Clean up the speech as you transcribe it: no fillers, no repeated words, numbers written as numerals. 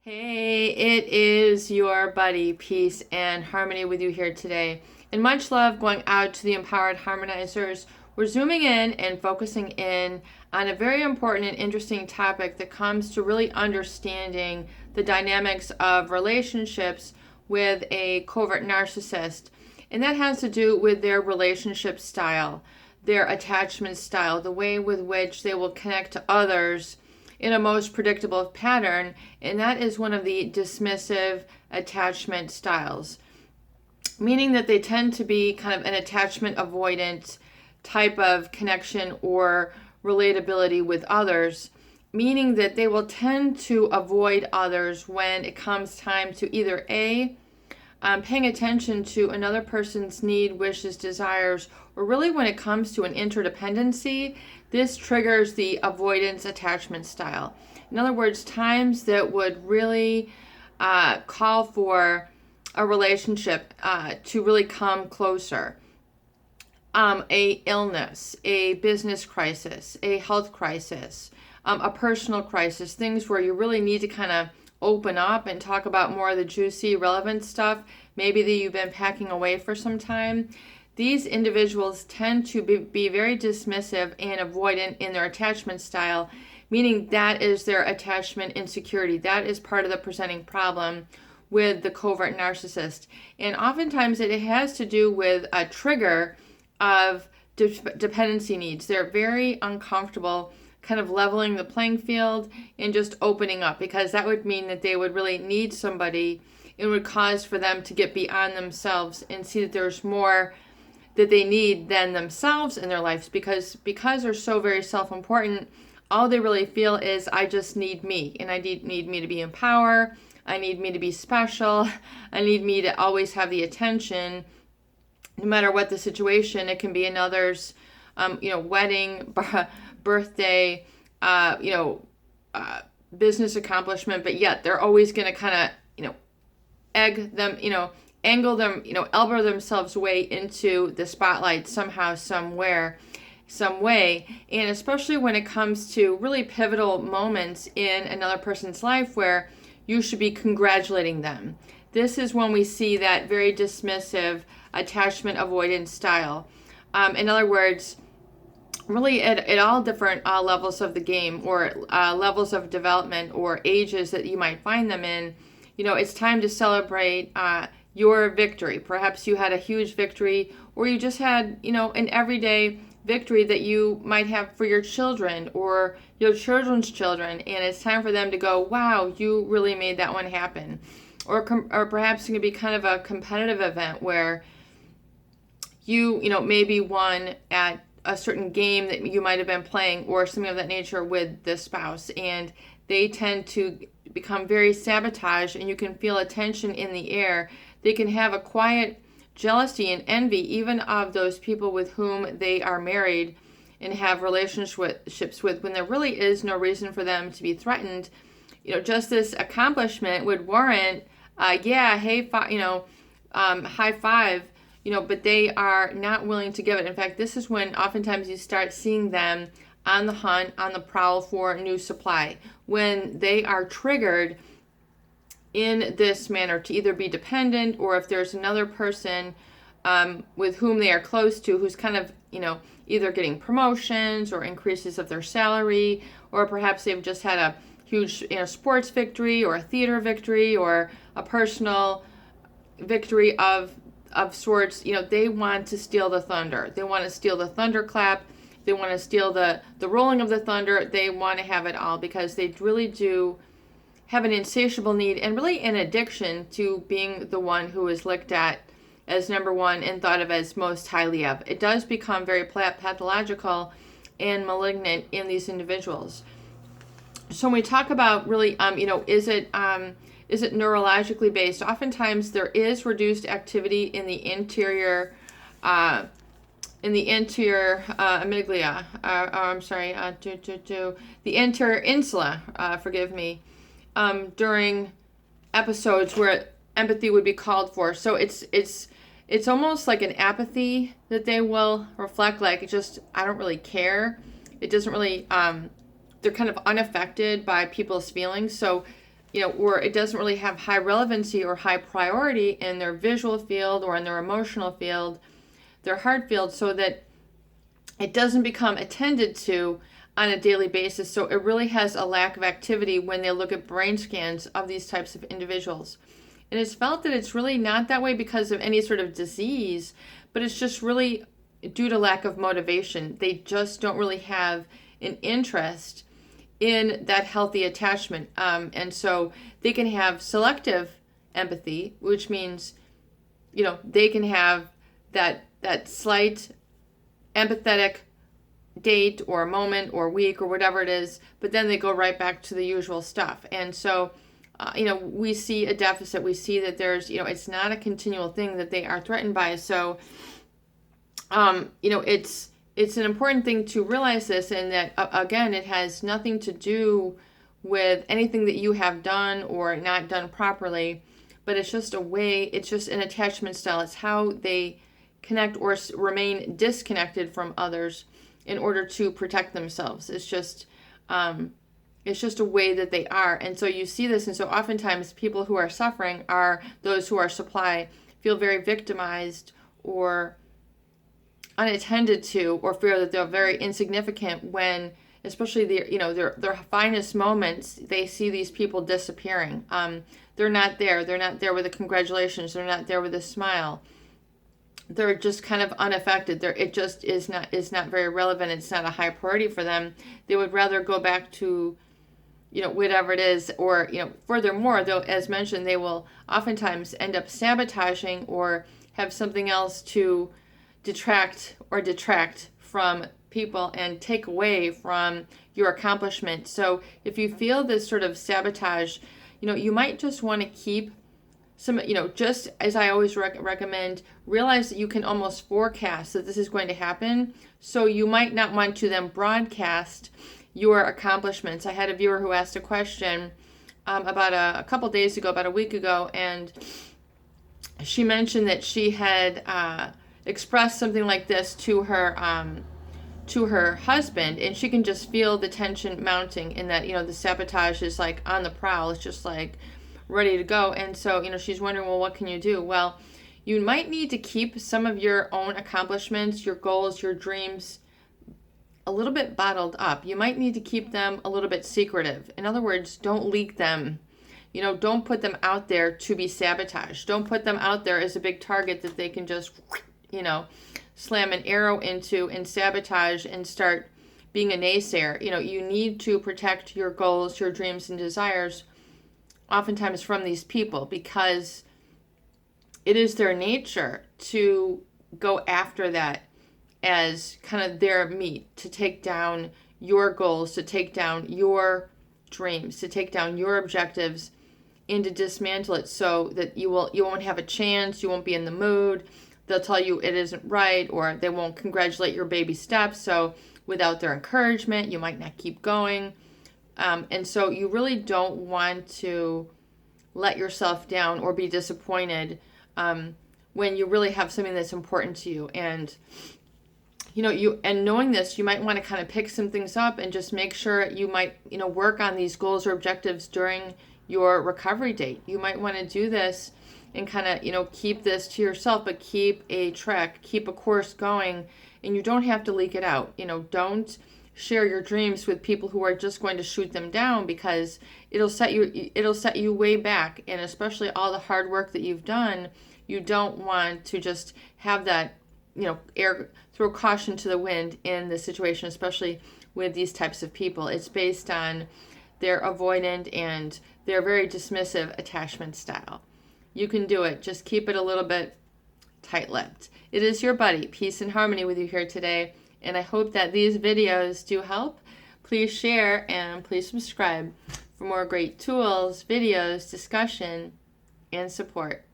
Hey, it is your buddy, Peace and Harmony with you here today. And much love going out to the empowered harmonizers. We're zooming in and focusing in on a very important and interesting topic that comes to really understanding the dynamics of relationships with a covert narcissist. And that has to do with their relationship style, their attachment style, the way with which they will connect to others in a most predictable pattern, and that is one of the dismissive attachment styles, meaning that they tend to be kind of an attachment avoidant type of connection or relatability with others, meaning that they will tend to avoid others when it comes time to either paying attention to another person's need, wishes, desires, or really when it comes to an interdependency, this triggers the avoidance attachment style. In other words, times that would really call for a relationship to really come closer. A illness, a business crisis, a health crisis, a personal crisis, things where you really need to kind of open up and talk about more of the juicy, relevant stuff, maybe that you've been packing away for some time. These individuals tend to be very dismissive and avoidant in their attachment style, meaning that is their attachment insecurity. That is part of the presenting problem with the covert narcissist. And oftentimes it has to do with a trigger of dependency needs. They're very uncomfortable kind of leveling the playing field and just opening up, because that would mean that they would really need somebody. It would cause for them to get beyond themselves and see that there's more that they need than themselves in their lives, because they're so very self-important. All they really feel is, I just need me, and I need me to be in power. I need me to be special. I need me to always have the attention, no matter what the situation. It can be another's, wedding, birthday, business accomplishment, but yet they're always going to kind of, egg them, angle them, elbow themselves way into the spotlight somehow, somewhere, some way. And especially when it comes to really pivotal moments in another person's life where you should be congratulating them. This is when we see that very dismissive attachment avoidance style. In other words, really at all different levels of the game, or levels of development or ages that you might find them in, it's time to celebrate your victory. Perhaps you had a huge victory, or you just had, an everyday victory that you might have for your children or your children's children, and it's time for them to go, wow, you really made that one happen. Or perhaps it can be kind of a competitive event where you maybe won at a certain game that you might have been playing or something of that nature with the spouse, and they tend to become very sabotage, and you can feel a tension in the air. They can have a quiet jealousy and envy even of those people with whom they are married and have relationships with, when there really is no reason for them to be threatened. Just this accomplishment would warrant, high five, but they are not willing to give it. In fact, this is when oftentimes you start seeing them on the hunt, on the prowl for new supply, when they are triggered in this manner to either be dependent, or if there's another person with whom they are close to who's kind of, either getting promotions or increases of their salary, or perhaps they've just had a huge, sports victory or a theater victory or a personal victory of sorts. They want to steal the thunder. They want to steal the thunderclap. They want to steal the rolling of the thunder. They want to have it all, because they really do have an insatiable need and really an addiction to being the one who is looked at as number one and thought of as most highly of. It does become very pathological and malignant in these individuals. So when we talk about really, is it neurologically based? Oftentimes there is reduced activity in the interior amygdala, the anterior insula, during episodes where empathy would be called for. So it's almost like an apathy that they will reflect, like, I don't really care. It doesn't really, they're kind of unaffected by people's feelings. So or it doesn't really have high relevancy or high priority in their visual field or in their emotional field, their heart field, so that it doesn't become attended to on a daily basis. So it really has a lack of activity when they look at brain scans of these types of individuals. And it's felt that it's really not that way because of any sort of disease, but it's just really due to lack of motivation. They just don't really have an interest in that healthy attachment. And so they can have selective empathy, which means, they can have that slight empathetic date or moment or week or whatever it is, but then they go right back to the usual stuff. And so, we see a deficit. We see that there's, it's not a continual thing that they are threatened by. So, it's an important thing to realize this, and that, again, it has nothing to do with anything that you have done or not done properly, but it's just it's just an attachment style. It's how they connect or remain disconnected from others in order to protect themselves. It's just a way that they are. And so you see this, and so oftentimes people who are suffering are those who are supply, feel very victimized or unattended to, or feel that they're very insignificant when, especially their finest moments, they see these people disappearing. They're not there. They're not there with a congratulations. They're not there with a smile. They're just kind of unaffected. It just is not very relevant. It's not a high priority for them. They would rather go back to, whatever it is, or, furthermore, though, as mentioned, they will oftentimes end up sabotaging or have something else to detract from people and take away from your accomplishment. So if you feel this sort of sabotage, you might just want to keep some, just as I always recommend, realize that you can almost forecast that this is going to happen. So you might not want to then broadcast your accomplishments. I had a viewer who asked a question about a couple days ago, about a week ago, and she mentioned that she had expressed something like this to her husband, and she can just feel the tension mounting, in that the sabotage is like on the prowl. It's just like ready to go. And so she's wondering, well, what can you do? Well, you might need to keep some of your own accomplishments, your goals, your dreams a little bit bottled up. You might need to keep them a little bit secretive. In other words, don't leak them. Don't put them out there to be sabotaged. Don't put them out there as a big target that they can just slam an arrow into and sabotage and start being a naysayer. You need to protect your goals, your dreams, and desires oftentimes from these people, because it is their nature to go after that as kind of their meat, to take down your goals, to take down your dreams, to take down your objectives, and to dismantle it so that you won't have a chance, you won't be in the mood. They'll tell you it isn't right, or they won't congratulate your baby steps. So without their encouragement, you might not keep going. And so you really don't want to let yourself down or be disappointed when you really have something that's important to you. And and knowing this, you might want to kind of pick some things up and just make sure you might work on these goals or objectives during your recovery date. You might want to do this and kind of, keep this to yourself, but keep a track, keep a course going, and you don't have to leak it out. Don't share your dreams with people who are just going to shoot them down, because it'll set you way back. And especially all the hard work that you've done, you don't want to just have that, throw caution to the wind in the situation, especially with these types of people. It's based on their avoidant and their very dismissive attachment style. You can do it. Just keep it a little bit tight-lipped. It is your buddy, Peace and Harmony, with you here today, and I hope that these videos do help. Please share and please subscribe for more great tools, videos, discussion, and support.